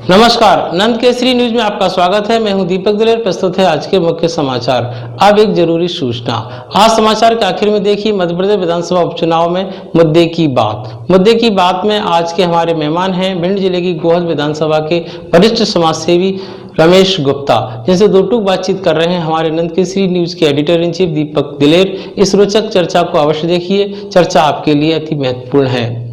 नमस्कार, नंद केसरी न्यूज में आपका स्वागत है। मैं हूं दीपक दिलेर। प्रस्तुत है आज के मुख्य समाचार। अब एक जरूरी सूचना। आज समाचार के आखिर में देखिए मध्य प्रदेश विधानसभा उपचुनाव में मुद्दे की बात में आज के हमारे मेहमान हैं भिंड जिले की गोहद विधानसभा के वरिष्ठ समाजसेवी रमेश गुप्ता, जिनसे दो टूक बातचीत कर रहे हैं हमारे नंद केसरी न्यूज के एडिटर इन चीफ दीपक दिलेर। इस रोचक चर्चा को अवश्य देखिए, चर्चा आपके लिए अति महत्वपूर्ण है।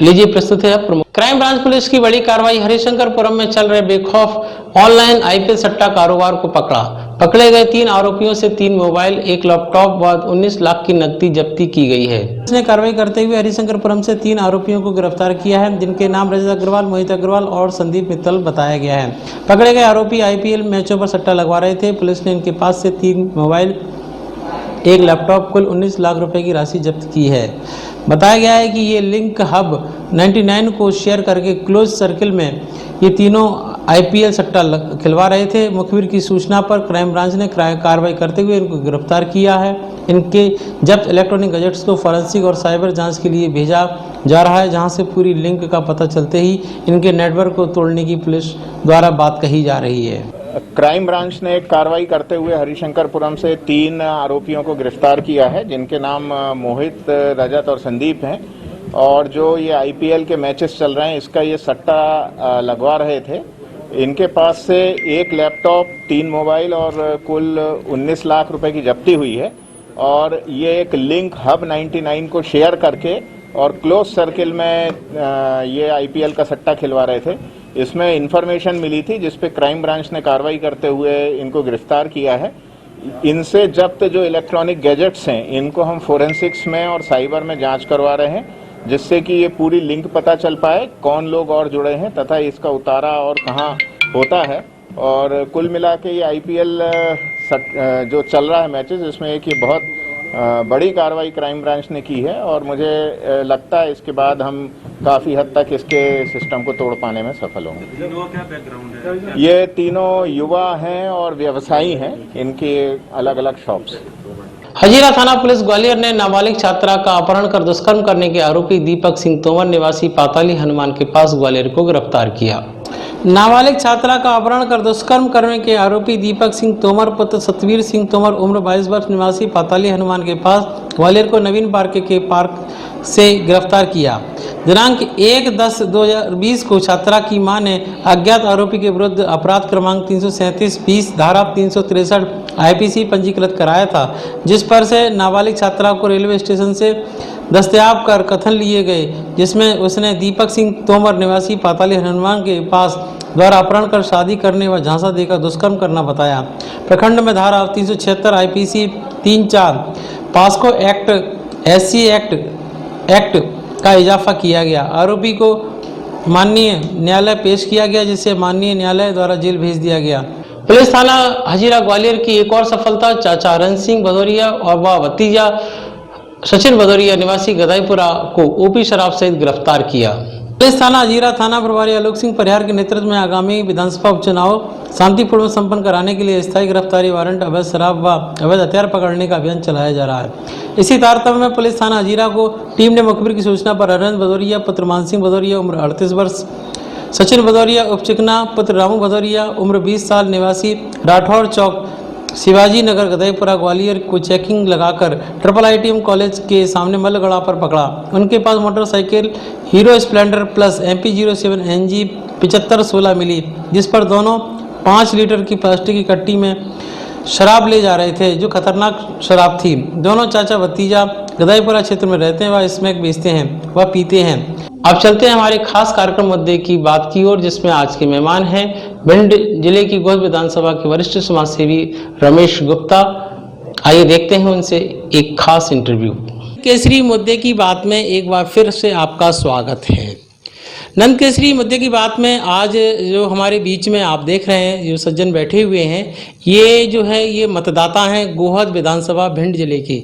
लीजिए प्रस्तुत है प्रमुख। क्राइम ब्रांच पुलिस की बड़ी कार्रवाई। हरिशंकरपुरम में चल रहे बेखौफ ऑनलाइन आईपीएल सट्टा कारोबार को पकड़े गए 3 आरोपियों से 3 मोबाइल, 1 लैपटॉप व 19 लाख की नकदी जब्ती की गई है। इसने कार्रवाई करते हुए हरिशंकरपुरम से 3 आरोपियों को गिरफ्तार किया है, जिनके नाम रजत अग्रवाल, मोहित अग्रवाल और संदीप मित्तल बताया गया है। पकड़े गए आरोपी आईपीएल मैचों पर सट्टा लगवा रहे थे। पुलिस ने इनके पास से 3 मोबाइल, 1 लैपटॉप, कुल 19 लाख रुपए की राशि जब्त की है। बताया गया है कि ये लिंक हब 99 को शेयर करके क्लोज सर्किल में ये तीनों आईपीएल सट्टा खिलवा रहे थे। मुखबिर की सूचना पर क्राइम ब्रांच ने कार्रवाई करते हुए इनको गिरफ्तार किया है। इनके जब्त इलेक्ट्रॉनिक गैजेट्स को फॉरेंसिक और साइबर जांच के लिए भेजा जा रहा है, जहां से पूरी लिंक का पता चलते ही इनके नेटवर्क को तोड़ने की पुलिस द्वारा बात कही जा रही है। क्राइम ब्रांच ने एक कार्रवाई करते हुए हरिशंकरपुरम से 3 आरोपियों को गिरफ्तार किया है, जिनके नाम मोहित, रजत और संदीप हैं। और जो ये आईपीएल के मैचेस चल रहे हैं, इसका ये सट्टा लगवा रहे थे। इनके पास से 1 लैपटॉप, 3 मोबाइल और कुल 19 लाख रुपए की जब्ती हुई है। और ये एक लिंक हब 99 को शेयर करके और क्लोज सर्किल में ये आईपीएल का सट्टा खिलवा रहे थे। इसमें इंफॉर्मेशन मिली थी, जिस पे क्राइम ब्रांच ने कार्रवाई करते हुए इनको गिरफ्तार किया है। इनसे जब्त जो इलेक्ट्रॉनिक गैजेट्स हैं, इनको हम फोरेंसिक्स में और साइबर में जांच करवा रहे हैं, जिससे कि ये पूरी लिंक पता चल पाए कौन लोग और जुड़े हैं तथा इसका उतारा और कहाँ होता है। और कुल मिला के ये आईपीएल जो चल रहा है मैचेस, इसमें एक ये बहुत बड़ी कार्रवाई क्राइम ब्रांच ने की है। और मुझे लगता है इसके बाद हम काफ़ी हद तक इसके सिस्टम को तोड़ पाने में सफल होंगे। तीनों क्या बैकग्राउंड है? ये तीनों युवा हैं और व्यवसायी हैं, इनके अलग अलग शॉप्स। हजीरा थाना पुलिस ग्वालियर ने नाबालिग छात्रा का अपहरण कर दुष्कर्म करने के आरोपी दीपक सिंह तोमर निवासी पाताली हनुमान के पास ग्वालियर को गिरफ्तार किया। नाबालिग छात्रा का अपहरण कर दुष्कर्म करने के आरोपी दीपक सिंह तोमर पुत्र सतवीर सिंह तोमर उम्र 22 वर्ष निवासी पाताली हनुमान के पास ग्वालियर को नवीन पार्क के पार्क से गिरफ्तार किया। दिनांक 1/10/2020 को छात्रा की मां ने अज्ञात आरोपी के विरुद्ध अपराध क्रमांक 337-20 धारा 363 आईपीसी पंजीकृत कराया था, जिस पर से नाबालिग छात्रा को रेलवे स्टेशन से दस्तयाब कर कथन लिए गए, जिसमें उसने दीपक सिंह तोमर निवासी पाताली हनुमान के पास द्वारा अपहरण कर शादी करने व झांसा देकर दुष्कर्म करना बताया। प्रखंड में धारा 376 IPC 34 POCSO act, SC act का इजाफा किया गया। आरोपी को माननीय न्यायालय पेश किया गया, जिसे माननीय न्यायालय द्वारा जेल भेज दिया गया। पुलिस थाना हजीरा ग्वालियर की एक और सफलता। चाचा रन सिंह भदौरिया और वह भतीजा सचिन भदौरिया निवासी गदाईपुरा को ओपी शराब सहित गिरफ्तार किया। पुलिस थाना हजीरा थाना प्रभारी आलोक सिंह परिहार के नेतृत्व में आगामी विधानसभा उपचुनाव शांतिपूर्ण संपन्न कराने के लिए स्थायी गिरफ्तारी वारंट, अवैध शराब व अवैध हथियार पकड़ने का अभियान चलाया जा रहा है। इसी तारतम्य में पुलिस थाना हजीरा को टीम ने मुखबिर की सूचना पर अरविंद भदौरिया पुत्र मान सिंह भदौरिया उम्र 38 वर्ष, सचिन भदौरिया उपचिकना पुत्र रामू भदौरिया उम्र 20 साल निवासी राठौर चौक शिवाजी नगर गदाईपुरा ग्वालियर को चेकिंग लगाकर IITM कॉलेज के सामने मल्लगढ़ा पर पकड़ा। उनके पास motorcycle Hero splendor plus MP07 NG 7516 मिली, जिस पर दोनों 5 लीटर की प्लास्टिक की कट्टी में शराब ले जा रहे थे, जो खतरनाक शराब थी। दोनों चाचा भतीजा गदाईपुरा क्षेत्र में रहते हैं, वह स्मैक बेचते हैं व पीते हैं। अब चलते हैं हमारे खास कार्यक्रम मुद्दे की बात की ओर, जिसमें आज के मेहमान हैं भिंड जिले की गोहद विधानसभा के वरिष्ठ समाजसेवी रमेश गुप्ता। आइए देखते हैं उनसे एक खास इंटरव्यू। केसरी मुद्दे की बात में एक बार फिर से आपका स्वागत है। नंद केसरी मुद्दे की बात में आज जो हमारे बीच में आप देख रहे हैं, जो सज्जन बैठे हुए हैं, ये जो है ये मतदाता हैं गोहद विधानसभा भिंड जिले के।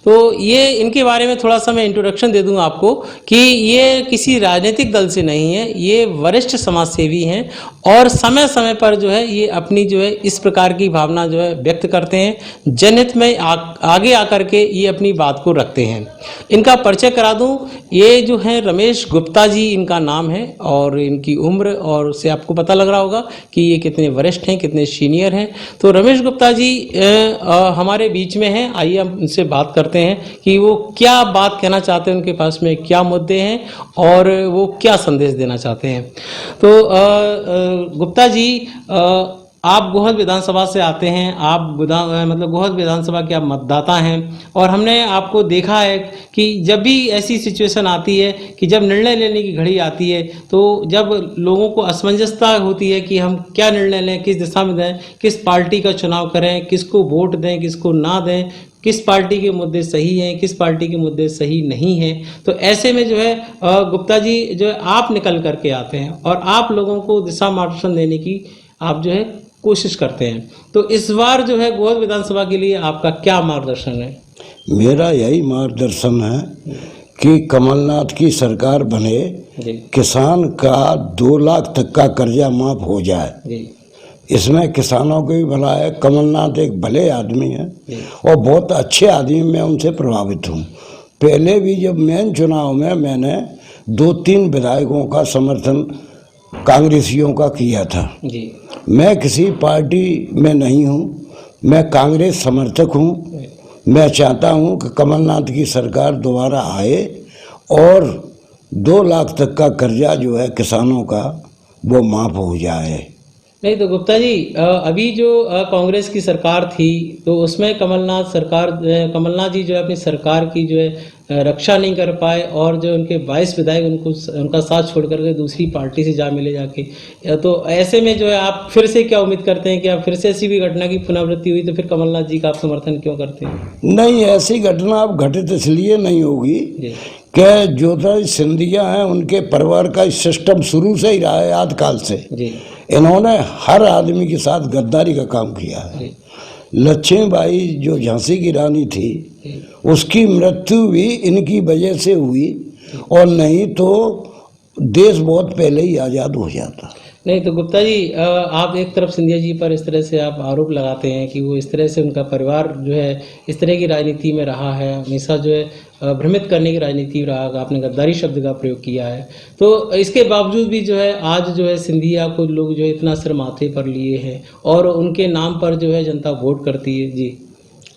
तो ये इनके बारे में थोड़ा सा मैं इंट्रोडक्शन दे दूं आपको कि ये किसी राजनीतिक दल से नहीं है, ये वरिष्ठ समाज सेवी हैं और समय समय पर जो है ये अपनी जो है इस प्रकार की भावना जो है व्यक्त करते हैं, जनहित में आगे आकर के ये अपनी बात को रखते हैं। इनका परिचय करा दूं, ये जो है रमेश गुप्ता जी इनका नाम है और इनकी उम्र और से आपको पता लग रहा होगा कि ये कितने वरिष्ठ हैं, कितने सीनियर हैं। तो रमेश गुप्ता जी हमारे बीच में हैं, आइए हम उनसे बात करते हैं कि वो क्या बात कहना चाहते हैं, उनके पास में क्या मुद्दे हैं और वो क्या संदेश देना चाहते हैं। तो गुप्ता जी, आप गोहद विधानसभा से आते हैं, आप मतलब गोहद विधानसभा के आप मतदाता हैं और हमने आपको देखा है कि जब भी ऐसी सिचुएशन आती है कि जब निर्णय लेने की घड़ी आती है तो जब लोगों को असमंजसता होती है कि हम क्या निर्णय लें, किस दिशा में दें, किस पार्टी का चुनाव करें, किसको वोट दें, किसको ना दें, किस पार्टी के मुद्दे सही हैं, किस पार्टी के मुद्दे सही नहीं हैं। तो ऐसे में जो है गुप्ता जी जो है आप निकल करके आते हैं और आप लोगों को दिशा मार्गदर्शन देने की आप जो है कोशिश करते हैं। तो इस बार जो है गोहद विधानसभा के लिए आपका क्या मार्गदर्शन है? मेरा यही मार्गदर्शन है कि कमलनाथ की सरकार बने, किसान का 2 लाख तक का कर्जा माफ हो जाए। इसमें किसानों को भी भला है। कमलनाथ एक भले आदमी है और बहुत अच्छे आदमी, मैं उनसे प्रभावित हूँ। पहले भी जब मेन चुनाव में मैंने 2-3 विधायकों का समर्थन कांग्रेसियों का किया था। मैं किसी पार्टी में नहीं हूँ, मैं कांग्रेस समर्थक हूँ। मैं चाहता हूँ कि कमलनाथ की सरकार दोबारा आए और 2 लाख तक का कर्जा जो है किसानों का वो माफ हो जाए। नहीं तो गुप्ता जी, अभी जो कांग्रेस की सरकार थी तो उसमें कमलनाथ जी जो है अपनी सरकार की जो है रक्षा नहीं कर पाए और जो उनके 22 विधायक उनका साथ छोड़ करके दूसरी पार्टी से जा मिले जाके। तो ऐसे में जो है आप फिर से क्या उम्मीद करते हैं कि आप फिर से ऐसी भी घटना की पुनरावृत्ति हुई तो फिर कमलनाथ जी का आप समर्थन क्यों करते हैं? नहीं, ऐसी घटना अब घटित इसलिए नहीं होगी कि ज्योतिरादित्य सिंधिया हैं, उनके परिवार का सिस्टम शुरू से ही रहा है, आदिकाल से। इन्होंने हर आदमी के साथ गद्दारी का काम किया है। लक्ष्मीबाई जो झांसी की रानी थी उसकी मृत्यु भी इनकी वजह से हुई और नहीं तो देश बहुत पहले ही आज़ाद हो जाता। नहीं तो गुप्ता जी, आप एक तरफ सिंधिया जी पर इस तरह से आप आरोप लगाते हैं कि वो इस तरह से उनका परिवार जो है इस तरह की राजनीति में रहा है, हमेशा जो है भ्रमित करने की राजनीति रहा, आपने गद्दारी शब्द का प्रयोग किया है। तो इसके बावजूद भी जो है आज जो है सिंधिया को लोग जो है इतना सिर माथे पर लिए हैं और उनके नाम पर जो है जनता वोट करती है। जी,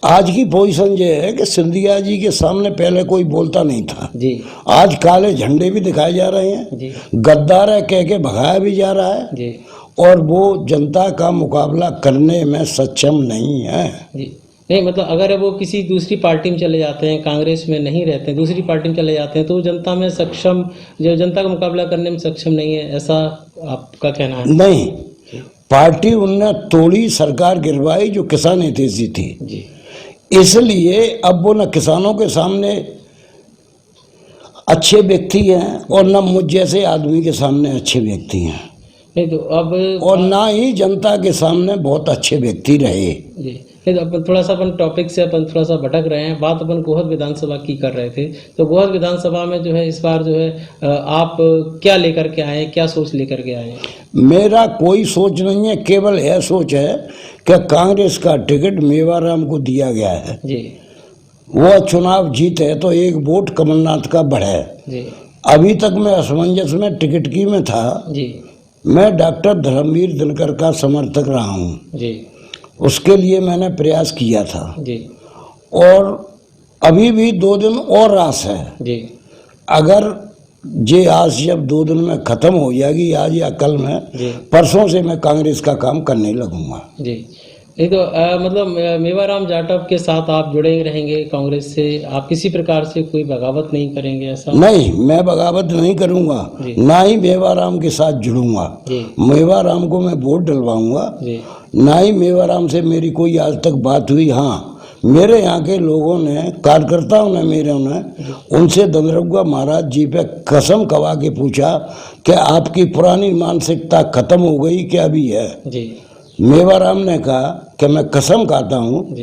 आज की पोजीशन ये है कि सिंधिया जी के सामने पहले कोई बोलता नहीं था जी। आज काले झंडे भी दिखाए जा रहे हैं जी। गद्दार है कह के भगाया भी जा रहा है जी। और वो जनता का मुकाबला करने में सक्षम नहीं है जी। नहीं मतलब अगर वो किसी दूसरी पार्टी में चले जाते हैं, कांग्रेस में नहीं रहते हैं, दूसरी पार्टी में चले जाते हैं तो जनता में सक्षम, जो जनता का मुकाबला करने में सक्षम नहीं है, ऐसा आपका कहना है? नहीं, पार्टी उनने तोड़ी, सरकार गिरवाई जो किसान हितैषी थी जी। इसलिए अब वो न किसानों के सामने अच्छे व्यक्ति हैं और न मुझ जैसे आदमी के सामने अच्छे व्यक्ति हैं। नहीं तो अब और ना ही जनता के सामने बहुत अच्छे व्यक्ति रहे जी। तो अपन थोड़ा सा अपन टॉपिक से अपन थोड़ा सा भटक रहे हैं। बात अपन गोहद विधानसभा की कर रहे थे। तो गोहद विधानसभा में जो है इस बार जो है आप क्या लेकर के आए, क्या सोच लेकर के आए? मेरा कोई सोच नहीं है, केवल यह सोच है कि कांग्रेस का टिकट मेवाराम को दिया गया है जी। वो चुनाव जीते तो एक वोट कमलनाथ का बढ़े जी। अभी तक मैं असमंजस में टिकट की में था जी। मैं डॉक्टर धर्मवीर दिनकर का समर्थक रहा हूँ जी। उसके लिए मैंने प्रयास किया था जी। और अभी भी 2 दिन और आस है जी। अगर ये आस जब 2 दिन में खत्म हो जाएगी, आज या कल में, परसों से मैं कांग्रेस का काम करने लगूंगा जी। नहीं तो मतलब मेवाराम जाटव के साथ आप जुड़े रहेंगे कांग्रेस से, आप किसी प्रकार से कोई बगावत नहीं करेंगे ऐसा? नहीं, मैं बगावत नहीं करूंगा, ना ही मेवाराम के साथ जुड़ूंगा। मेवाराम को मैं वोट डलवाऊंगा, ना ही मेवाराम से मेरी कोई आज तक बात हुई। हाँ, मेरे यहाँ के लोगों ने, कार्यकर्ताओं ने, मेरे उनसे दंदरगुआ महाराज जी पे कसम खवा के पूछा कि आपकी पुरानी मानसिकता खत्म हो गई क्या? अभी है जी। मेवाराम ने कहा कि मैं कसम खाता हूँ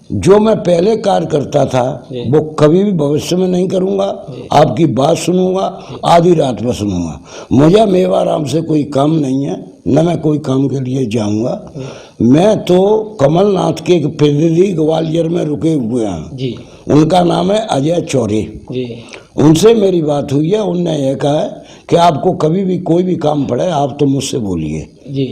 जो मैं पहले कार्य करता था वो कभी भी भविष्य में नहीं करूंगा। आपकी बात सुनूंगा, आधी रात में सुनूंगा। मुझे मेवाराम से कोई काम नहीं है, न मैं कोई काम के लिए जाऊंगा। मैं तो कमलनाथ के एक प्रतिनिधि ग्वालियर में रुके हुए हैं जी। उनका नाम है अजय चौरे जी। उनसे मेरी बात हुई है। उनने यह कहा है कि आपको कभी भी कोई भी काम पड़े आप तो मुझसे बोलिए जी।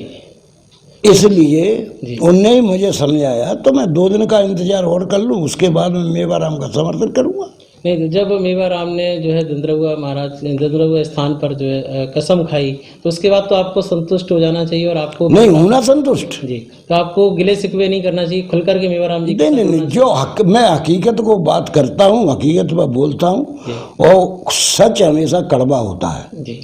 इसलिए उनने ही मुझे समझाया, तो मैं 2 दिन का इंतजार और कर लूँ, उसके बाद मैं मेवाराम का समर्थन करूँगा। नहीं, तो जब मेवाराम ने जो है दंद्रगुआ स्थान पर जो है कसम खाई, तो उसके बाद तो आपको संतुष्ट हो जाना चाहिए और आपको नहीं होना संतुष्ट जी। तो आपको गिले शिकवे नहीं करना चाहिए, खुल करके मेवाराम जी नहीं, जो मैं हकीकत को बात करता हूँ, हकीकत में बोलता हूँ, और सच हमेशा कड़वा होता है जी।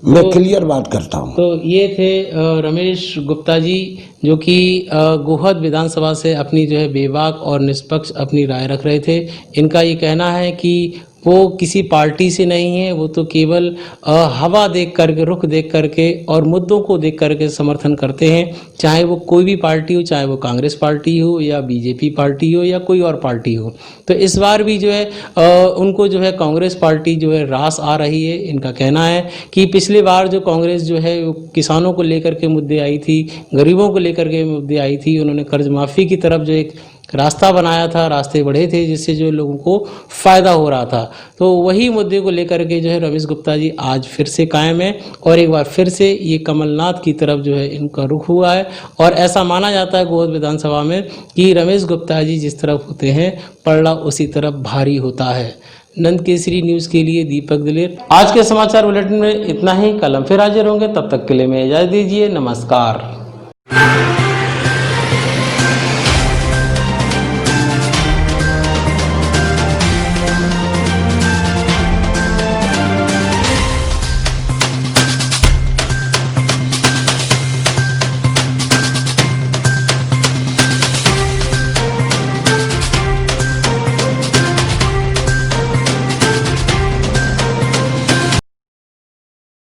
मैं क्लियर बात करता हूँ। तो ये थे रमेश गुप्ता जी, जो कि गोहद विधानसभा से अपनी जो है बेबाक और निष्पक्ष अपनी राय रख रहे थे। इनका ये कहना है कि वो किसी पार्टी से नहीं है, वो तो केवल हवा देख करके, रुख देख करके और मुद्दों को देख करके समर्थन करते हैं, चाहे वो कोई भी पार्टी हो, चाहे वो कांग्रेस पार्टी हो या बीजेपी पार्टी हो या कोई और पार्टी हो। तो इस बार भी जो है उनको जो है कांग्रेस पार्टी जो है रास आ रही है। इनका कहना है कि पिछली बार जो कांग्रेस जो है किसानों को लेकर के मुद्दे आई थी, गरीबों को लेकर के मुद्दे आई थी, उन्होंने कर्ज माफ़ी की तरफ जो एक रास्ता बनाया था, रास्ते बढ़े थे, जिससे जो लोगों को फ़ायदा हो रहा था। तो वही मुद्दे को लेकर के जो है रमेश गुप्ता जी आज फिर से कायम है और एक बार फिर से ये कमलनाथ की तरफ जो है इनका रुख हुआ है। और ऐसा माना जाता है गोहद विधानसभा में कि रमेश गुप्ता जी जिस तरफ होते हैं पलड़ा उसी तरफ भारी होता है। नंद केसरी न्यूज़ के लिए दीपक दिलेर। आज के समाचार बुलेटिन में इतना ही। कल हम फिर हाजिर होंगे, तब तक के लिए मैं इजाज़त दीजिए। नमस्कार।